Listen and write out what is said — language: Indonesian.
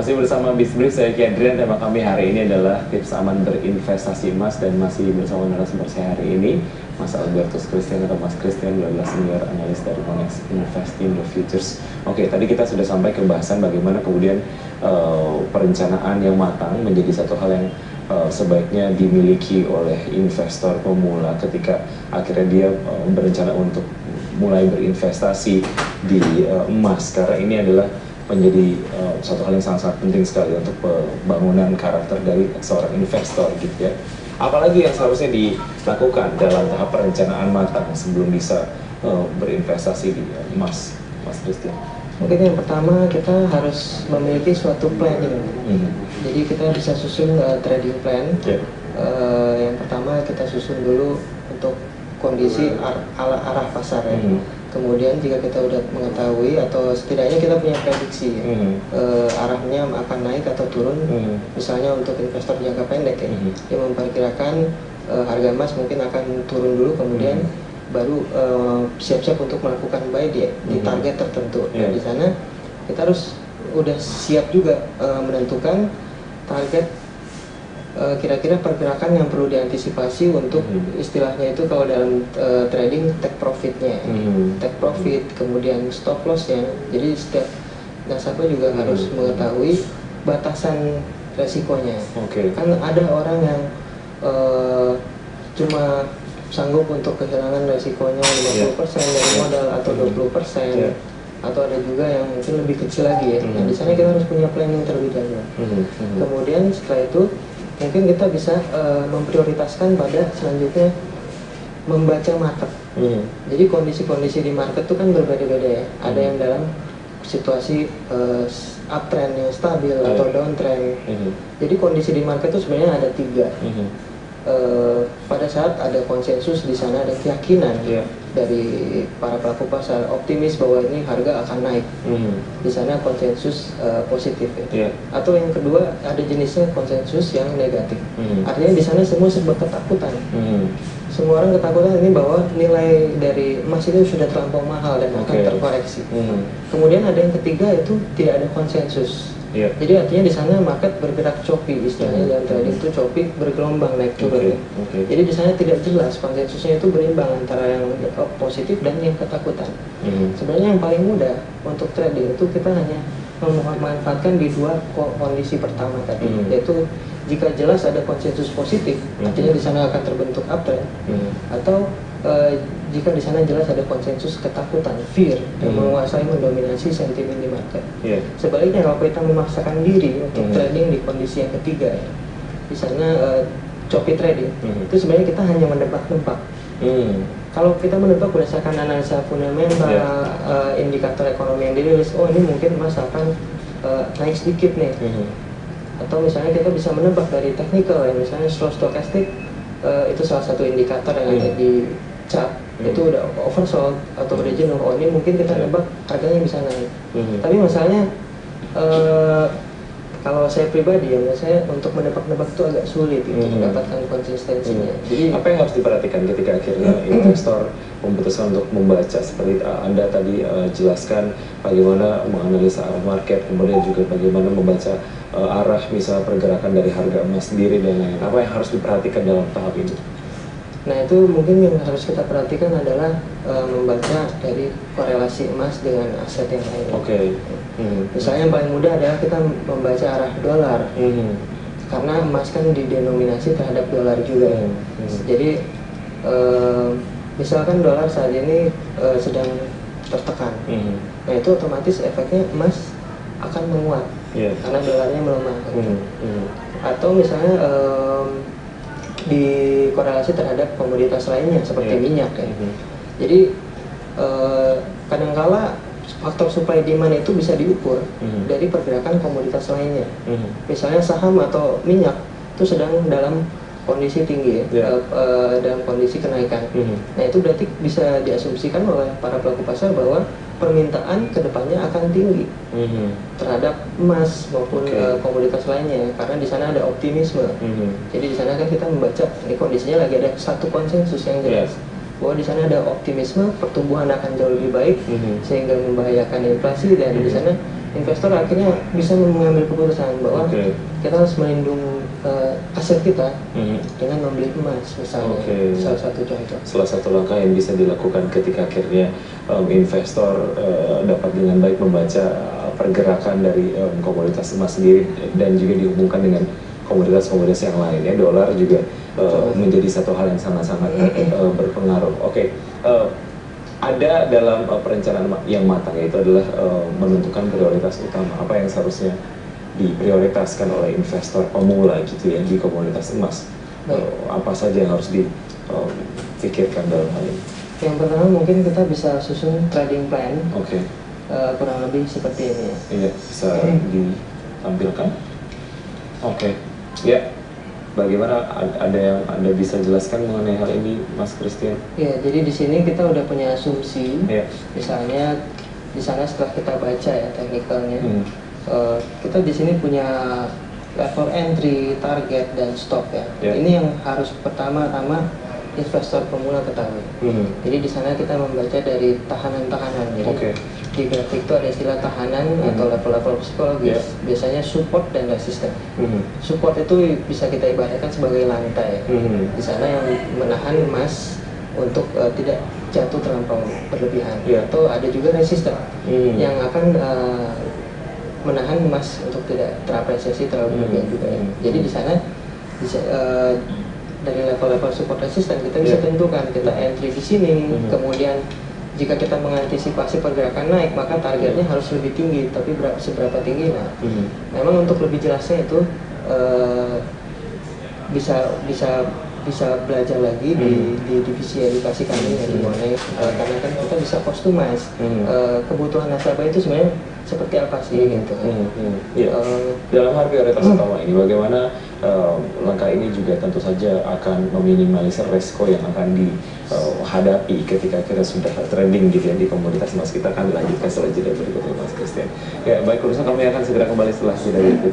Masih bersama Bisbris, saya Ki Adrian. Tema kami hari ini adalah tips aman berinvestasi emas, dan masih bersama narasumber saya hari ini Mas Albertus Christian atau Mas Christian, adalah senior analis dari Monex Investing the Futures. Oke, tadi kita sudah sampai ke bahasan bagaimana kemudian perencanaan yang matang menjadi satu hal yang sebaiknya dimiliki oleh investor pemula ketika akhirnya dia berencana untuk mulai berinvestasi di emas, karena ini adalah menjadi suatu hal yang sangat penting sekali untuk pembangunan karakter dari seorang investor gitu ya. Apalagi yang seharusnya dilakukan dalam tahap perencanaan matang sebelum bisa berinvestasi di emas, Mas Christian? Mungkin yang pertama kita harus memiliki suatu planning. Jadi kita bisa susun trading plan. Yang pertama kita susun dulu untuk kondisi arah pasar ya. Kemudian jika kita udah mengetahui atau setidaknya kita punya prediksi arahnya akan naik atau turun, misalnya untuk investor jangka pendek ya, yang memperkirakan harga emas mungkin akan turun dulu, kemudian baru siap-siap untuk melakukan buy di target tertentu. Nah, di sana kita harus udah siap juga menentukan target kira-kira pergerakan yang perlu diantisipasi untuk istilahnya itu kalau dalam trading take profitnya, take profit, kemudian stop lossnya. Jadi setiap nasabah juga harus mengetahui batasan resikonya. Kan ada orang yang cuma sanggup untuk kehilangan resikonya 50% dari modal atau 20%, atau ada juga yang mungkin lebih kecil lagi ya. Nah, di sana kita harus punya planning terlebih dahulu. Kemudian setelah itu mungkin kita bisa memprioritaskan pada selanjutnya membaca market. Jadi kondisi-kondisi di market itu kan berbeda-beda ya. Ada yang dalam situasi uptrend yang stabil atau downtrend. Jadi kondisi di market itu sebenarnya ada tiga. Pada saat ada konsensus di sana, ada keyakinan dari para pelaku pasar optimis bahwa ini harga akan naik. Di sana konsensus positif ya. Atau yang kedua ada jenisnya konsensus yang negatif. Artinya di sana semua serba ketakutan. Semua orang ketakutan ini bahwa nilai dari emas itu sudah terlampau mahal dan akan terkoreksi. Kemudian ada yang ketiga itu tidak ada konsensus. Jadi artinya di sana market bergerak choppy, istilahnya dalam trading itu choppy, bergelombang naik turun. Jadi di sana tidak jelas konsensusnya itu berimbang antara yang positif dan yang ketakutan. Sebenarnya yang paling mudah untuk trading itu kita hanya memanfaatkan di dua kondisi pertama tadi, yaitu jika jelas ada konsensus positif, artinya di sana akan terbentuk uptrend, atau jika di sana jelas ada konsensus ketakutan, fear, yang menguasai, mendominasi sentimen di market. Sebaliknya kalau kita memaksakan diri untuk trading di kondisi yang ketiga ya, di sana choppy trading, itu sebenarnya kita hanya menebak-nebak. Kalau kita menebak berdasarkan analisa fundamental, indikator ekonomi yang dirilis, oh ini mungkin emas akan naik sedikit nih. Atau misalnya kita bisa menebak dari technical ya, misalnya slow stochastic, itu salah satu indikator yang ada di chart, itu udah oversold atau udah jenuh, oh ini mungkin kita nebak harganya bisa naik. Tapi masalahnya kalau saya pribadi ya, saya untuk menebak-nebak itu agak sulit untuk mendapatkan konsistensinya. Jadi apa yang harus diperhatikan ketika akhirnya investor memutuskan untuk membaca seperti Anda tadi jelaskan, bagaimana menganalisa arah market, kemudian juga bagaimana membaca arah misalnya pergerakan dari harga emas sendiri dan lain-lain. Apa yang harus diperhatikan dalam tahap ini? Nah, itu mungkin yang harus kita perhatikan adalah membaca dari korelasi emas dengan aset yang lain. Misalnya yang paling mudah adalah kita membaca arah dolar, karena emas kan didenominasi terhadap dolar juga. Jadi misalkan dolar saat ini sedang tertekan, nah itu otomatis efeknya emas akan menguat karena dolarnya melemah. Atau misalnya dikorelasi terhadap komoditas lainnya seperti minyak ya. Jadi kadangkala faktor supply demand itu bisa diukur dari pergerakan komoditas lainnya. Misalnya saham atau minyak itu sedang dalam kondisi tinggi ya, dalam kondisi kenaikan. Nah itu berarti bisa diasumsikan oleh para pelaku pasar bahwa permintaan kedepannya akan tinggi terhadap emas maupun komoditas lainnya, karena di sana ada optimisme. Jadi di sana kan kita membaca ini kondisinya lagi ada satu konsensus yang jelas. bahwa di sana ada optimisme pertumbuhan akan jauh lebih baik sehingga membahayakan inflasi, dan di sana investor akhirnya bisa mengambil keputusan bahwa kita harus melindungi aset kita dengan membeli emas misalnya. Salah satu contoh. Salah satu langkah yang bisa dilakukan ketika akhirnya investor dapat dengan baik membaca pergerakan dari komoditas emas sendiri dan juga dihubungkan dengan komoditas-komoditas yang lain ya. Dolar juga menjadi satu hal yang sangat-sangat berpengaruh. Ada dalam perencanaan yang matang, yaitu adalah menentukan prioritas utama apa yang seharusnya diprioritaskan oleh investor pemula gitu ya di komoditas emas. Apa saja yang harus dipikirkan dalam hal ini? Yang pertama mungkin kita bisa susun trading plan. Kurang lebih seperti ini ya. Iya, bisa ditampilkan. Ya. Bagaimana, ada yang Anda bisa jelaskan mengenai hal ini, Mas Christian? Ya, jadi di sini kita udah punya asumsi. Misalnya di sana setelah kita baca ya teknikalnya, kita di sini punya level entry, target, dan stop ya. Ini yang harus pertama-tama investor pemula ketahui. Jadi di sana kita membaca dari tahanan-tahanan. Jadi di grafik itu ada istilah tahanan atau level-level psikologis. Biasanya support dan resisten. Support itu bisa kita ibaratkan sebagai lantai. Di sana yang menahan emas untuk tidak jatuh terlampau berlebihan. Atau ada juga resisten yang akan menahan emas untuk tidak terapresiasi terlalu berlebihan juga ya. Jadi di sana dari level-level support resisten kita bisa tentukan kita entry di sini, kemudian jika kita mengantisipasi pergerakan naik maka targetnya harus lebih tinggi, tapi seberapa tinggi? Nah, memang untuk lebih jelasnya itu bisa belajar lagi di divisi edukasi kami di Monex, karena kan kita bisa customize kebutuhan nasabah itu sebenarnya seperti apa sih gitu. Dalam hal prioritas utama ini, bagaimana langkah ini juga tentu saja akan meminimalisir resiko yang akan dihadapi ketika kita sudah trending gitu ya di komoditas emas. Kita akan lanjutkan setelah jeda berikut ini, Mas Christian. Ya baik, pemirsa, kami akan segera kembali setelah jeda berikut.